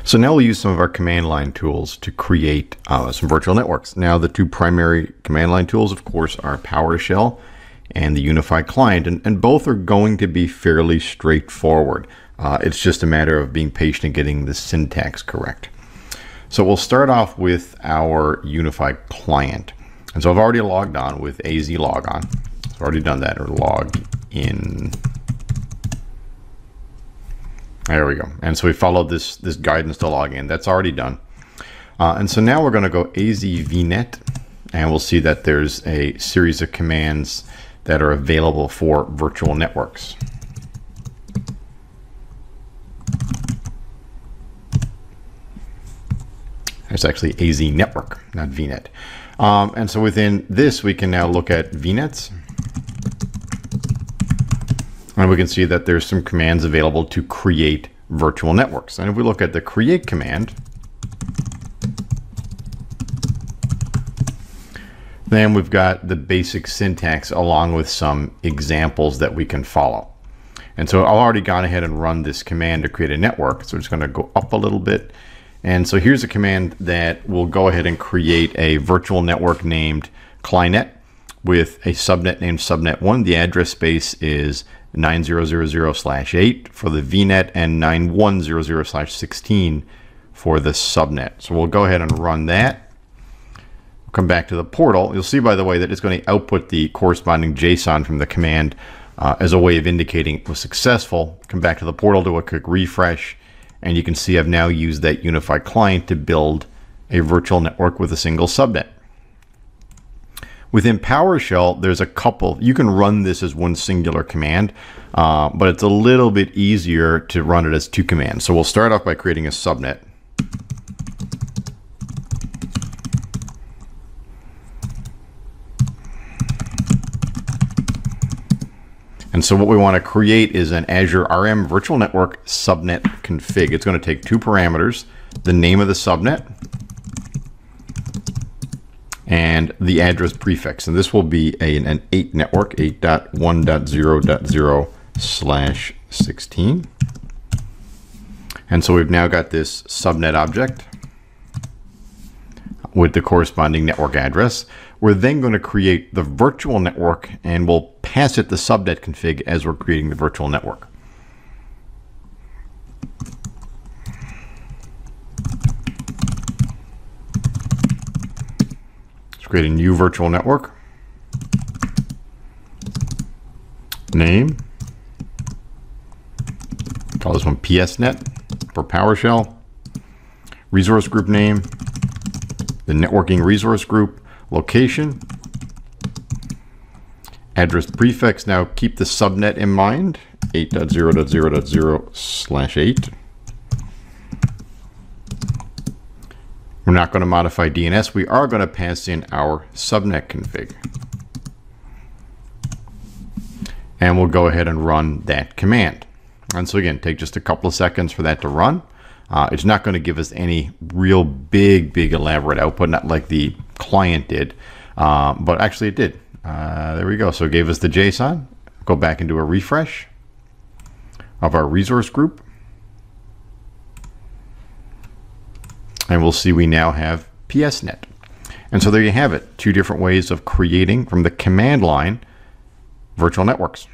So now we'll use some of our command line tools to create some virtual networks. Now the two primary command line tools, of course, are PowerShell and the Unified Client, and both are going to be fairly straightforward. It's just a matter of being patient and getting the syntax correct. So we'll start off with our Unified Client. And so I've already logged on with AZ logon. I've already done that, or log in. There we go. And so we followed this guidance to log in. That's already done. And so now we're going to go AZ vNet, and we'll see that there's a series of commands that are available for virtual networks. It's actually AZ network, not vNet. And so within this, we can now look at vNets. And we can see that there's some commands available to create virtual networks. And if we look at the create command, then we've got the basic syntax along with some examples that we can follow. And so I've already gone ahead and run this command to create a network. So we're just going to go up a little bit. And so here's a command that will go ahead and create a virtual network named Clinet with a subnet named subnet1. The address space is 9000/8 for the vNet and 9100/16 for the subnet. So we'll go ahead and run that. We'll come back to the portal. You'll see, by the way, that it's going to output the corresponding JSON from the command as a way of indicating it was successful. Come back to the portal, do a quick refresh, and you can see I've now used that Unified Client to build a virtual network with a single subnet. Within PowerShell, there's a couple. You can run this as one singular command, but it's a little bit easier to run it as two commands. So we'll start off by creating a subnet. And so what we want to create is an Azure RM virtual network subnet config. It's going to take two parameters, the name of the subnet and the address prefix. And this will be an 8 network, 8.1.0.0/16. And so we've now got this subnet object with the corresponding network address. We're then going to create the virtual network, and we'll pass it the subnet config as we're creating the virtual network. Let's create a new virtual network. Name. Call this one PSNet for PowerShell. Resource group name. The networking resource group. Location. Address prefix. Now keep the subnet in mind. 8.0.0.0/8. We're not going to modify DNS. We are going to pass in our subnet config. And we'll go ahead and run that command. And so again, take just a couple of seconds for that to run. It's not going to give us any real big elaborate output, not like the client did, but actually it did. There we go. So it gave us the JSON. Go back and do a refresh of our resource group. And we'll see we now have PSNet. And so there you have it. Two different ways of creating from the command line virtual networks.